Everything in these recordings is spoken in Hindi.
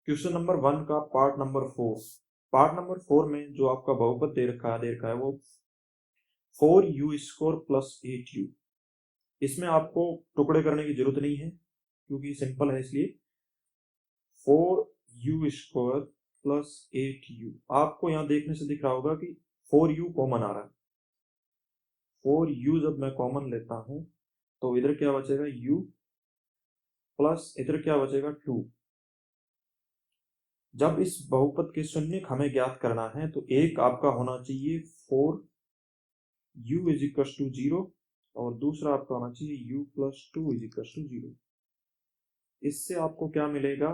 क्वेश्चन नंबर 1 का पार्ट नंबर 4 में जो आपका बहुपद दे रखा है वो 4u² प्लस 8u। इसमें आपको टुकड़े करने की जरूरत नहीं है क्योंकि सिंपल है, इसलिए 4u² प्लस 8u। आपको यहाँ देखने से दिख रहा होगा कि 4u कॉमन आ रहा है। 4u जब मैं कॉमन लेता हूं तो इधर क्या बचेगा u प्लस इधर क्या बचेगा 2। जब इस बहुपद के शून्यक हमें ज्ञात करना है तो एक आपका होना चाहिए 4u इज इक्वल टू 0 और दूसरा आपका होना चाहिए u plus 2 is equal to 0। इससे आपको क्या मिलेगा,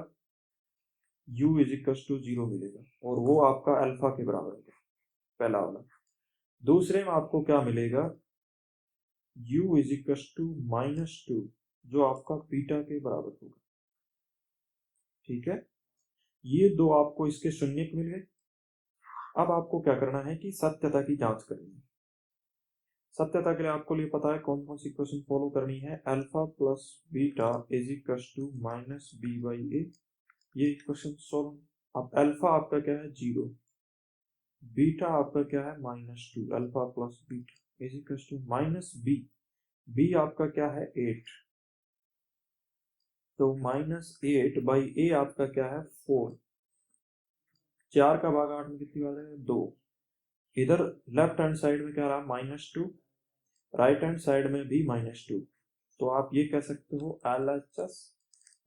u इज इक्वल टू 0 मिलेगा और वो आपका अल्फा के बराबर है, पहला वाला। दूसरे में आपको क्या मिलेगा, u इज इक्वल टू -2 जो आपका बीटा के बराबर होगा। ठीक है, ये दो आपको इसके शून्यक मिल गए। अब आपको क्या करना है कि सत्यता की जांच करनी है। सत्यता के लिए आपको लिए पता है कौन कौन सी इक्वेशन फॉलो करनी है। Alpha plus beta is equal to minus B by A, ये इक्वेशन सॉल्व। अब अल्फा आपका क्या है 0, बीटा आपका क्या है -2, alpha plus beta is equal to minus B, B आपका क्या है 8, तो -8 बाई ए आपका क्या है 4। 4 का भाग 8 में कितनी बार है 2। इधर लेफ्ट हैंड साइड में क्या रहा -2, राइट हैंड साइड में भी -2, तो आप ये कह सकते हो LHS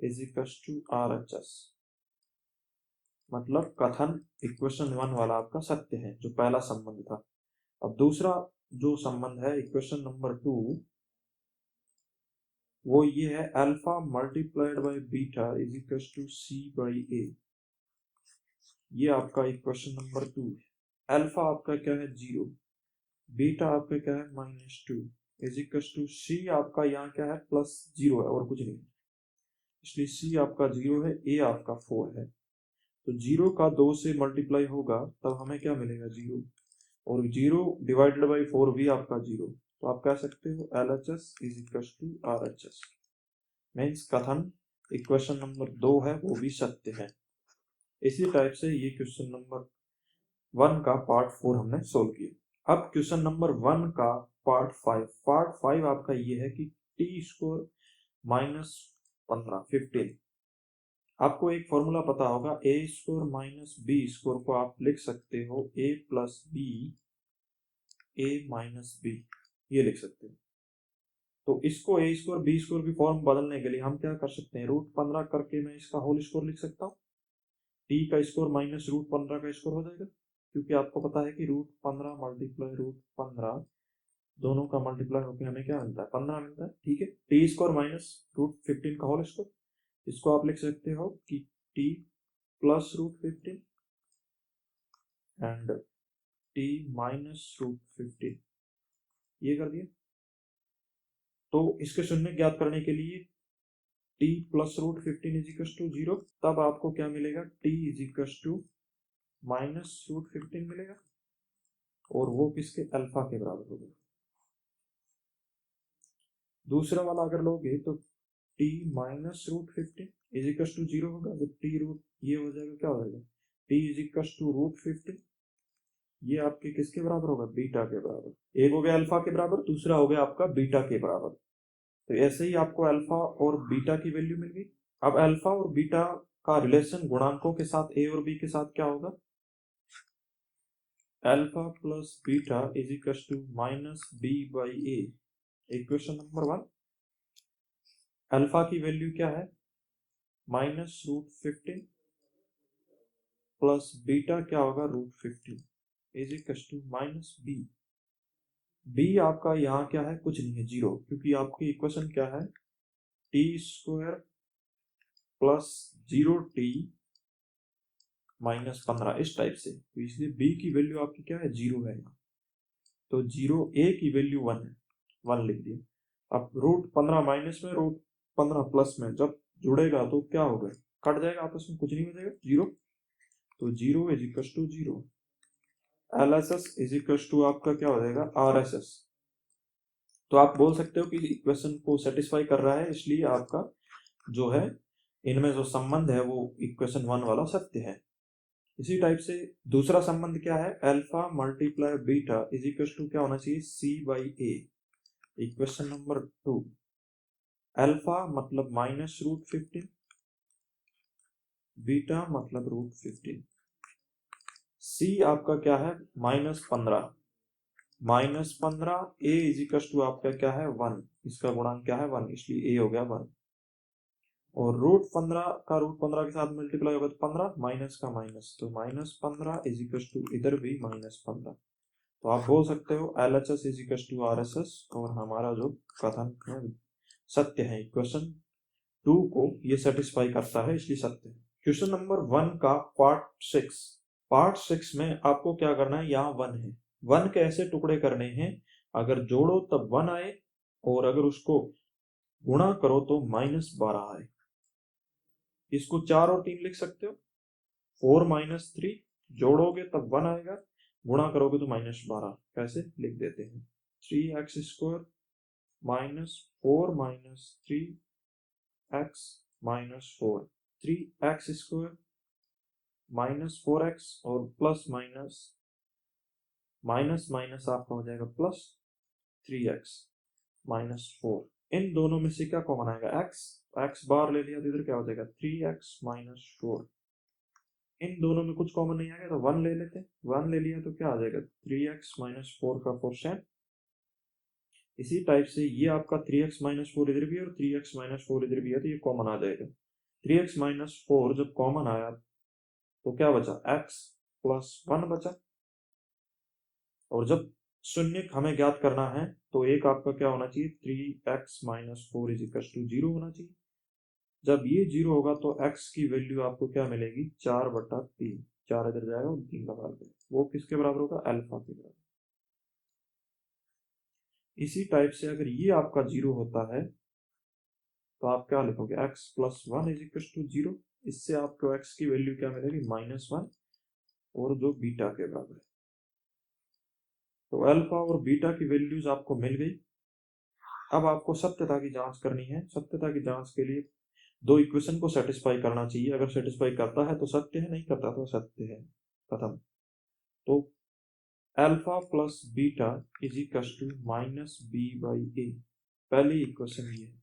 is equal to RHS। मतलब कथन इक्वेशन 1 वाला आपका सत्य है, जो पहला संबंध था। अब दूसरा जो संबंध है इक्वेशन नंबर 2, वो ये है alpha multiplied by beta is equal to C by A। ये आपका इक्वेशन नंबर 2 है। अल्फा आपका क्या है 0, बीटा आपका क्या है -2 इज इक्वल टू C आपका यहाँ क्या है +0 है और कुछ नहीं, इसलिए C आपका 0 है, A आपका 4 है। तो 0 का 2 से मल्टीप्लाई होगा तब हमें क्या मिलेगा 0, और 0 डिवाइडेड बाई 4 भी आपका 0। तो आप कह सकते हो LHS is equal to RHS। Means कथन इक्वेशन नंबर 2 है वो भी सत्य है। इसी टाइप से ये क्वेश्चन नंबर 1 का पार्ट 4 हमने सोल्व किया। अब क्वेश्चन नंबर 1 का पार्ट 5 आपका ये है कि t² -15 आपको एक फॉर्मूला पता होगा a² माइनस b² को आप लिख सकते हो a plus B a minus B, ये लिख सकते हो। तो इसको a² b² की फॉर्म बदलने के लिए हम क्या कर सकते हैं, √15 करके मैं इसका होल स्क्वायर लिख सकता हूँ। t का स्क्वायर माइनस √15 का स्क्वायर हो जाएगा, क्योंकि आपको पता है कि √15 मल्टीप्लाई √15 दोनों का मल्टीप्लाई होकर हमें क्या मिलता है 15 मिलता है। ठीक है, t² माइनस √15 का होल स्क्वायर, इसको आप लिख सकते हो कि t plus √15 and t minus √15, ये कर दिया। तो इसके शून्य ज्ञात करने के लिए t plus √15 is equal to 0, तब आपको क्या मिलेगा t is equal to minus √15 मिलेगा, और वो किसके अल्फा के बराबर होगा। दूसरा वाला अगर लोगे तो t minus √15 is equal to 0 होगा। जब t रूट ये हो जाएगा क्या हो जाएगा t इज इक्वल टू √15, ये आपके किसके बराबर होगा बीटा के बराबर। एक हो गया अल्फा के बराबर, दूसरा हो गया आपका बीटा के बराबर। तो ऐसे ही आपको अल्फा और बीटा की वैल्यू मिल गई। अब अल्फा और बीटा का रिलेशन गुणांकों के साथ a और b के साथ क्या होगा, alpha plus beta is equal to minus b by a। Equation number 1, alpha की वैल्यू क्या है -√15 प्लस बीटा क्या होगा √15 is equal to minus b। b आपका यहाँ क्या है कुछ नहीं है 0, क्योंकि आपकी इक्वेशन क्या है t² प्लस 0t -15 इस टाइप से, तो इसलिए b की वैल्यू आपकी क्या है 0 है। तो 0 a की वैल्यू 1 है, 1 लिख दिया। अब √15 माइनस में √15 प्लस में जब जुड़ेगा तो क्या होगा, कट जाएगा आपस में, कुछ नहीं बचेगा 0। तो 0 is equal to 0, LHS is equal to आपका क्या हो जाएगा RHS। तो आप बोल सकते हो कि इक्वेशन को सेटिस्फाई कर रहा है, इसलिए आपका जो है इनमें जो संबंध है वो इक्वेशन 1 वाला सत्य है। इसी टाइप से दूसरा संबंध क्या है, alpha multiply beta is equal to क्या होना चाहिए, C/A। इक्वेशन नंबर 2, अल्फा मतलब -√15, बीटा मतलब √15। C आपका क्या है, -15, A इज इक्वल टू आपका क्या है 1, इसका गुणांक क्या है 1, इसलिए A हो गया 1। और √15 का √15 के साथ मल्टीप्लाई होगा तो 15, माइनस का माइनस, तो -15 इज इक्वल टू इधर भी -15। तो आप बोल सकते हो LHS is equal to RSS, और हमारा जो कथन है सत्य है। इक्वेशन 2 को ये सेटिस्फाई करता है, इसलिए सत्य है। क्वेश्चन नंबर 1 का पार्ट 6 में आपको क्या करना है, यहाँ 1 है, 1 के ऐसे टुकड़े करने हैं अगर जोड़ो तब 1 आए और अगर उसको गुणा करो तो -12 आए। इसको 4 और 3 लिख सकते हो, 4 - 3, जोड़ोगे तब 1 आएगा, गुणा करोगे तो -12। कैसे लिख देते हैं, 3x² -4 - 3x -4, 3x² -4x और प्लस माइनस आपका हो जाएगा प्लस 3x -4। इन दोनों में से क्या कॉमन आएगा, x बार ले लिया तो इधर क्या हो जाएगा 3x -4। इन दोनों में कुछ कॉमन नहीं आएगा तो 1 ले लेते हैं, 1 ले लिया तो क्या आ जाएगा 3x -4 का कोशेंट। इसी टाइप से ये आपका 3x -4 इधर भी है और 3x -4 इधर भी है, तो ये कॉमन आ जाएगा। 3x -4 जब कॉमन आया तो क्या बचा, x + 1 बचा। और जब शून्य हमें ज्ञात करना है तो एक आपका क्या होना चाहिए, 3x -4 इज इक्वल टू 0 होना चाहिए। जब ये 0 होगा तो x की वैल्यू आपको क्या मिलेगी, 4/3। 4 इधर जाएगा और 3 का बराबर, वो किसके बराबर होगा, अल्फा के बराबर। इसी टाइप से अगर ये आपका 0 होता है तो आप क्या लिखोगे, x + 1 इज इक्वल टू 0। इससे आपको x की वैल्यू क्या मिलेगी, -1, और जो बीटा के बराबर है। तो अल्फा और बीटा की वैल्यूज आपको मिल गई। अब आपको सत्यता की जांच करनी है। सत्यता की जांच के लिए दो इक्वेशन को सेटिस्फाई करना चाहिए, अगर सेटिस्फाई करता है तो सत्य है, नहीं करता तो सत्य है, खत्म। तो alpha plus beta is equal to -b/a, पहली इक्वेशन ये है।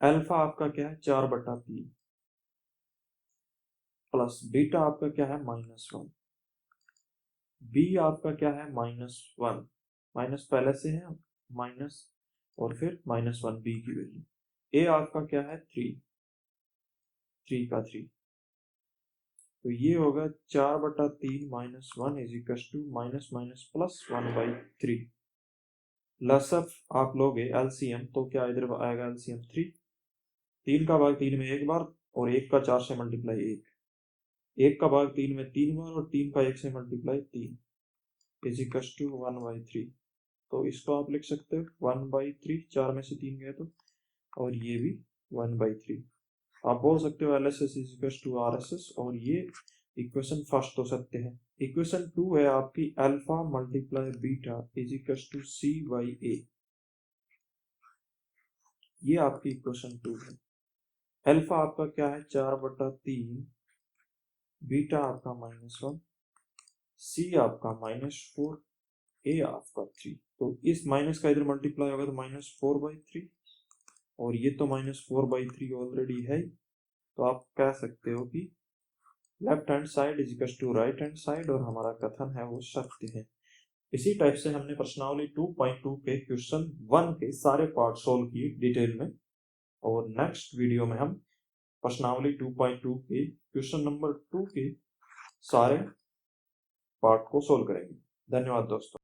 अल्फा आपका क्या है, 4/3, प्लस बीटा आपका क्या है -1, बी आपका क्या है -1, माइनस पहले से है माइनस, और फिर -1 बी की वैल्यू। ए आपका क्या है 3 का 3, तो ये होगा 4/3 -1 इज इक्वल टू -1/3। लसअप आप लोगे एलसीएम तो क्या इधर आएगा, एलसीएम 3, 3 का भाग 3 में एक बार और 1 का 4 से मल्टीप्लाई 1 का भाग 3 में 3 बार और 3 का 1 से मल्टीप्लाई 3 इज इक्वल टू 1/3। तो इसको आप लिख सकते हो 1/3, 4 में से 3 गए तो, और ये भी 1/3। आप बोल सकते हो LHS is equal to RSS, और ये इक्वेशन फर्स्ट तो सत्य है। इक्वेशन 2 है आपकी alpha multiply beta is equal to C/A, ये आपकी इक्वेशन 2 है। अल्फा आपका क्या है 4/3, बीटा आपका -1, C आपका -4, A आपका 3। तो इस माइनस का इधर मल्टीप्लाई होगा तो -4/3, और ये तो -4/3 ऑलरेडी है, तो आप कह सकते हो कि left hand side is equal to right hand side, और हमारा कथन है वो सत्य है। इसी टाइप से हमने प्रश्नावली 2.2 के क्वेश्चन 1 के सारे पार्ट सोल्व किए डिटेल में, और नेक्स्ट वीडियो में हम प्रश्नावली 2.2 के क्वेश्चन नंबर 2 के सारे पार्ट को सोल्व करेंगे। धन्यवाद दोस्तों।